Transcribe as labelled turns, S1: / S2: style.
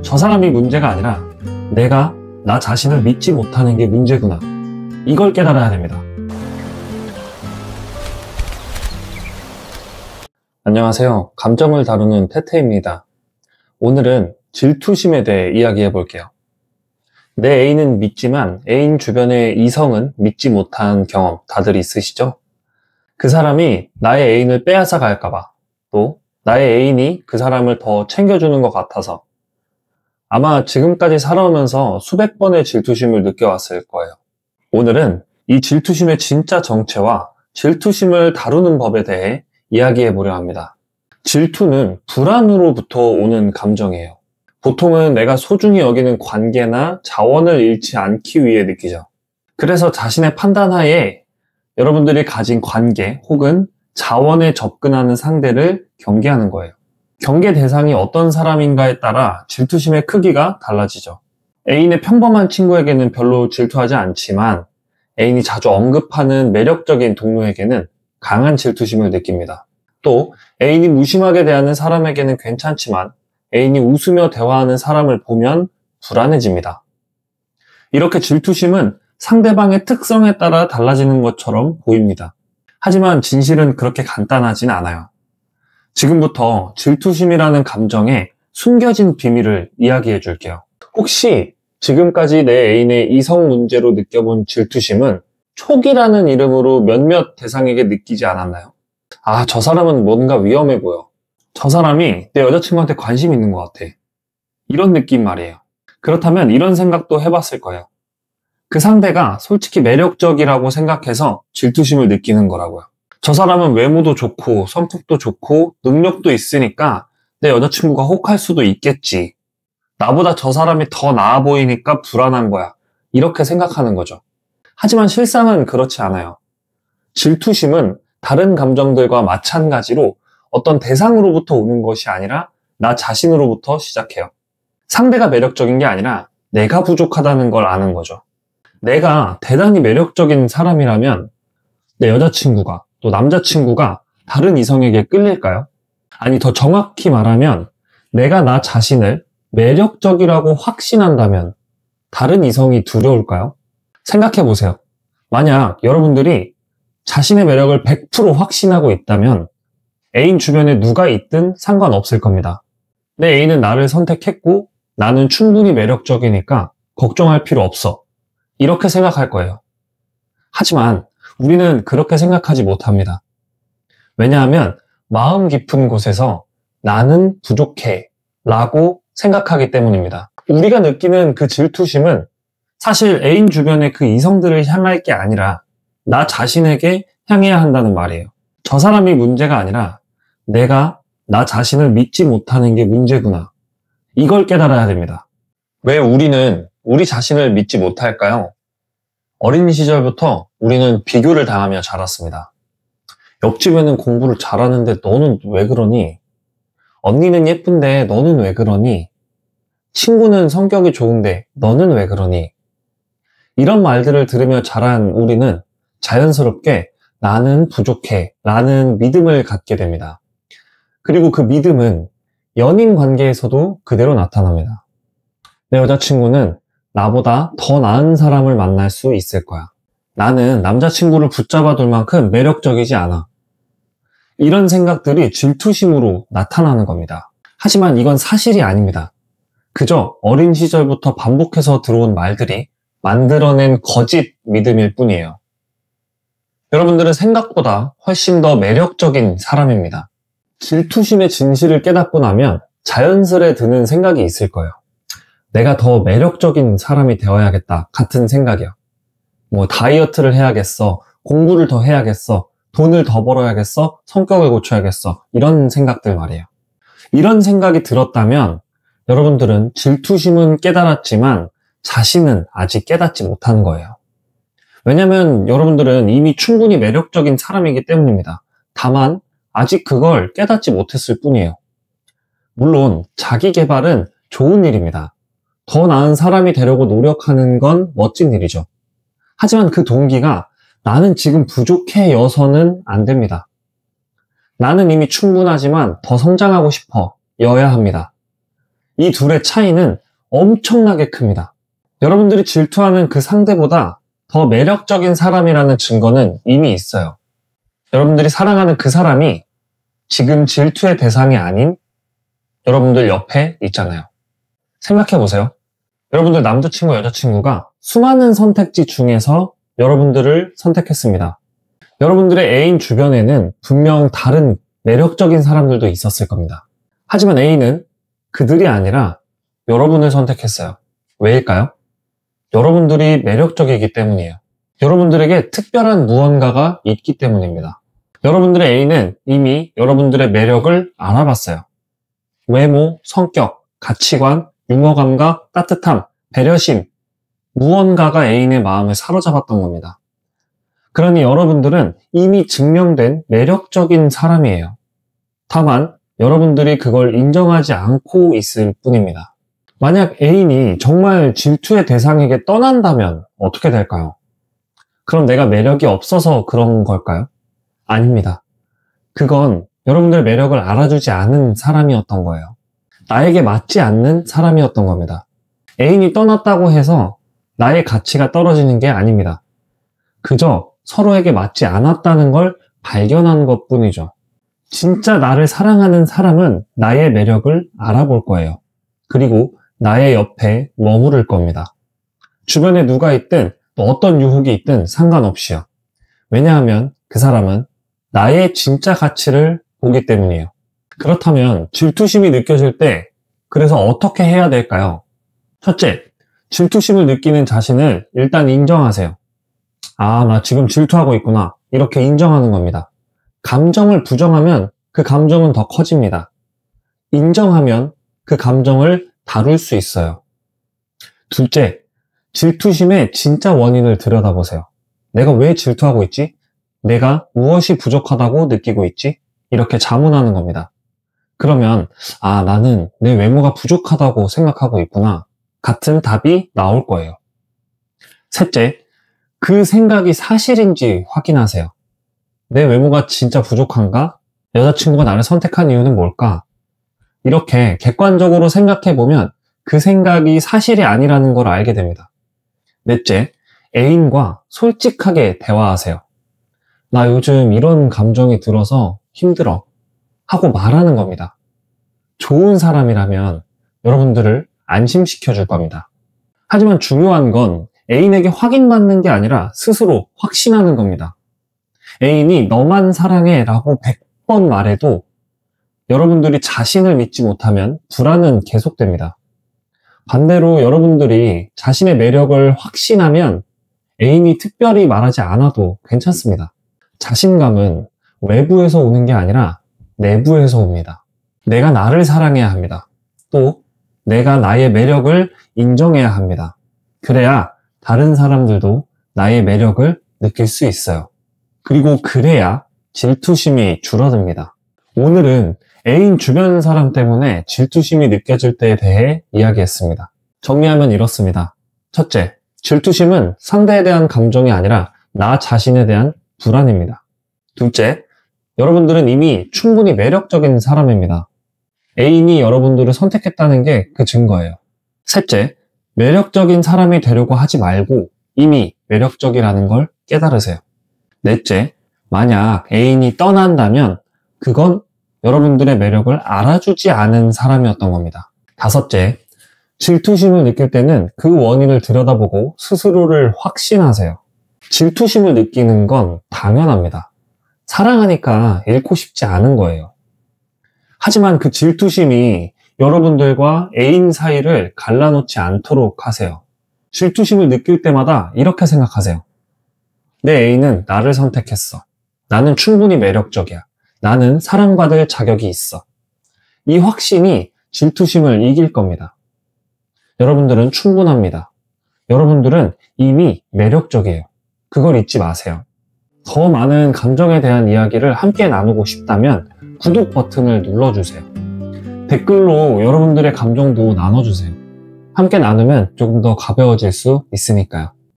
S1: 저 사람이 문제가 아니라 내가 나 자신을 믿지 못하는 게 문제구나. 이걸 깨달아야 됩니다. 안녕하세요. 감정을 다루는 태태입니다. 오늘은 질투심에 대해 이야기해 볼게요. 내 애인은 믿지만 애인 주변의 이성은 믿지 못한 경험 다들 있으시죠? 그 사람이 나의 애인을 빼앗아 갈까봐, 또 나의 애인이 그 사람을 더 챙겨주는 것 같아서, 아마 지금까지 살아오면서 수백 번의 질투심을 느껴왔을 거예요. 오늘은 이 질투심의 진짜 정체와 질투심을 다루는 법에 대해 이야기해 보려 합니다. 질투는 불안으로부터 오는 감정이에요. 보통은 내가 소중히 여기는 관계나 자원을 잃지 않기 위해 느끼죠. 그래서 자신의 판단하에 여러분들이 가진 관계 혹은 자원에 접근하는 상대를 경계하는 거예요. 경계 대상이 어떤 사람인가에 따라 질투심의 크기가 달라지죠. 애인의 평범한 친구에게는 별로 질투하지 않지만 애인이 자주 언급하는 매력적인 동료에게는 강한 질투심을 느낍니다. 또 애인이 무심하게 대하는 사람에게는 괜찮지만 애인이 웃으며 대화하는 사람을 보면 불안해집니다. 이렇게 질투심은 상대방의 특성에 따라 달라지는 것처럼 보입니다. 하지만 진실은 그렇게 간단하진 않아요. 지금부터 질투심이라는 감정의 숨겨진 비밀을 이야기해 줄게요. 혹시 지금까지 내 애인의 이성 문제로 느껴본 질투심은 촉이라는 이름으로 몇몇 대상에게 느끼지 않았나요? 아, 저 사람은 뭔가 위험해 보여. 저 사람이 내 여자친구한테 관심 있는 것 같아. 이런 느낌 말이에요. 그렇다면 이런 생각도 해봤을 거예요. 그 상대가 솔직히 매력적이라고 생각해서 질투심을 느끼는 거라고요. 저 사람은 외모도 좋고 성격도 좋고 능력도 있으니까 내 여자친구가 혹할 수도 있겠지. 나보다 저 사람이 더 나아 보이니까 불안한 거야. 이렇게 생각하는 거죠. 하지만 실상은 그렇지 않아요. 질투심은 다른 감정들과 마찬가지로 어떤 대상으로부터 오는 것이 아니라 나 자신으로부터 시작해요. 상대가 매력적인 게 아니라 내가 부족하다는 걸 아는 거죠. 내가 대단히 매력적인 사람이라면 내 여자친구가 또 남자친구가 다른 이성에게 끌릴까요? 아니, 더 정확히 말하면 내가 나 자신을 매력적이라고 확신한다면 다른 이성이 두려울까요? 생각해 보세요. 만약 여러분들이 자신의 매력을 100% 확신하고 있다면 애인 주변에 누가 있든 상관없을 겁니다. 내 애인은 나를 선택했고 나는 충분히 매력적이니까 걱정할 필요 없어. 이렇게 생각할 거예요. 하지만 우리는 그렇게 생각하지 못합니다. 왜냐하면 마음 깊은 곳에서 나는 부족해 라고 생각하기 때문입니다. 우리가 느끼는 그 질투심은 사실 애인 주변의 그 이성들을 향할 게 아니라 나 자신에게 향해야 한다는 말이에요. 저 사람이 문제가 아니라 내가 나 자신을 믿지 못하는 게 문제구나. 이걸 깨달아야 됩니다. 왜 우리는 우리 자신을 믿지 못할까요? 어린 시절부터 우리는 비교를 당하며 자랐습니다. 옆집에는 공부를 잘하는데 너는 왜 그러니? 언니는 예쁜데 너는 왜 그러니? 친구는 성격이 좋은데 너는 왜 그러니? 이런 말들을 들으며 자란 우리는 자연스럽게 나는 부족해 라는 믿음을 갖게 됩니다. 그리고 그 믿음은 연인 관계에서도 그대로 나타납니다. 내 여자친구는 나보다 더 나은 사람을 만날 수 있을 거야. 나는 남자친구를 붙잡아 둘 만큼 매력적이지 않아. 이런 생각들이 질투심으로 나타나는 겁니다. 하지만 이건 사실이 아닙니다. 그저 어린 시절부터 반복해서 들어온 말들이 만들어낸 거짓 믿음일 뿐이에요. 여러분들은 생각보다 훨씬 더 매력적인 사람입니다. 질투심의 진실을 깨닫고 나면 자연스레 드는 생각이 있을 거예요. 내가 더 매력적인 사람이 되어야겠다 같은 생각이요. 뭐 다이어트를 해야겠어, 공부를 더 해야겠어, 돈을 더 벌어야겠어, 성격을 고쳐야겠어, 이런 생각들 말이에요. 이런 생각이 들었다면 여러분들은 질투심은 깨달았지만 자신은 아직 깨닫지 못한 거예요. 왜냐면 여러분들은 이미 충분히 매력적인 사람이기 때문입니다. 다만 아직 그걸 깨닫지 못했을 뿐이에요. 물론 자기 개발은 좋은 일입니다. 더 나은 사람이 되려고 노력하는 건 멋진 일이죠. 하지만 그 동기가 나는 지금 부족해 여서는 안 됩니다. 나는 이미 충분하지만 더 성장하고 싶어 여야 합니다. 이 둘의 차이는 엄청나게 큽니다. 여러분들이 질투하는 그 상대보다 더 매력적인 사람이라는 증거는 이미 있어요. 여러분들이 사랑하는 그 사람이 지금 질투의 대상이 아닌 여러분들 옆에 있잖아요. 생각해보세요. 여러분들 남자친구, 여자친구가 수많은 선택지 중에서 여러분들을 선택했습니다. 여러분들의 애인 주변에는 분명 다른 매력적인 사람들도 있었을 겁니다. 하지만 A는 그들이 아니라 여러분을 선택했어요. 왜일까요? 여러분들이 매력적이기 때문이에요. 여러분들에게 특별한 무언가가 있기 때문입니다. 여러분들의 A는 이미 여러분들의 매력을 알아봤어요. 외모, 성격, 가치관, 유머감과 따뜻함, 배려심, 무언가가 애인의 마음을 사로잡았던 겁니다. 그러니 여러분들은 이미 증명된 매력적인 사람이에요. 다만 여러분들이 그걸 인정하지 않고 있을 뿐입니다. 만약 애인이 정말 질투의 대상에게 떠난다면 어떻게 될까요? 그럼 내가 매력이 없어서 그런 걸까요? 아닙니다. 그건 여러분들의 매력을 알아주지 않은 사람이었던 거예요. 나에게 맞지 않는 사람이었던 겁니다. 애인이 떠났다고 해서 나의 가치가 떨어지는 게 아닙니다. 그저 서로에게 맞지 않았다는 걸 발견한 것 뿐이죠. 진짜 나를 사랑하는 사람은 나의 매력을 알아볼 거예요. 그리고 나의 옆에 머무를 겁니다. 주변에 누가 있든 또 어떤 유혹이 있든 상관없이요. 왜냐하면 그 사람은 나의 진짜 가치를 보기 때문이에요. 그렇다면 질투심이 느껴질 때 그래서 어떻게 해야 될까요? 첫째, 질투심을 느끼는 자신을 일단 인정하세요. 아, 나 지금 질투하고 있구나. 이렇게 인정하는 겁니다. 감정을 부정하면 그 감정은 더 커집니다. 인정하면 그 감정을 다룰 수 있어요. 둘째, 질투심의 진짜 원인을 들여다보세요. 내가 왜 질투하고 있지? 내가 무엇이 부족하다고 느끼고 있지? 이렇게 자문하는 겁니다. 그러면 아, 나는 내 외모가 부족하다고 생각하고 있구나. 같은 답이 나올 거예요. 셋째, 그 생각이 사실인지 확인하세요. 내 외모가 진짜 부족한가? 여자친구가 나를 선택한 이유는 뭘까? 이렇게 객관적으로 생각해보면 그 생각이 사실이 아니라는 걸 알게 됩니다. 넷째, 애인과 솔직하게 대화하세요. 나 요즘 이런 감정이 들어서 힘들어 하고 말하는 겁니다. 좋은 사람이라면 여러분들을 안심시켜 줄 겁니다. 하지만 중요한 건 애인에게 확인받는 게 아니라 스스로 확신하는 겁니다. 애인이 너만 사랑해 라고 100번 말해도 여러분들이 자신을 믿지 못하면 불안은 계속됩니다. 반대로 여러분들이 자신의 매력을 확신하면 애인이 특별히 말하지 않아도 괜찮습니다. 자신감은 외부에서 오는 게 아니라 내부에서 옵니다. 내가 나를 사랑해야 합니다. 또 내가 나의 매력을 인정해야 합니다. 그래야 다른 사람들도 나의 매력을 느낄 수 있어요. 그리고 그래야 질투심이 줄어듭니다. 오늘은 애인 주변 사람 때문에 질투심이 느껴질 때에 대해 이야기했습니다. 정리하면 이렇습니다. 첫째, 질투심은 상대에 대한 감정이 아니라 나 자신에 대한 불안입니다. 둘째, 여러분들은 이미 충분히 매력적인 사람입니다. 애인이 여러분들을 선택했다는 게 그 증거예요. 셋째, 매력적인 사람이 되려고 하지 말고 이미 매력적이라는 걸 깨달으세요. 넷째, 만약 애인이 떠난다면 그건 여러분들의 매력을 알아주지 않은 사람이었던 겁니다. 다섯째, 질투심을 느낄 때는 그 원인을 들여다보고 스스로를 확신하세요. 질투심을 느끼는 건 당연합니다. 사랑하니까 잃고 싶지 않은 거예요. 하지만 그 질투심이 여러분들과 애인 사이를 갈라놓지 않도록 하세요. 질투심을 느낄 때마다 이렇게 생각하세요. 내 애인은 나를 선택했어. 나는 충분히 매력적이야. 나는 사랑받을 자격이 있어. 이 확신이 질투심을 이길 겁니다. 여러분들은 충분합니다. 여러분들은 이미 매력적이에요. 그걸 잊지 마세요. 더 많은 감정에 대한 이야기를 함께 나누고 싶다면 구독 버튼을 눌러주세요. 댓글로 여러분들의 감정도 나눠주세요. 함께 나누면 조금 더 가벼워질 수 있으니까요.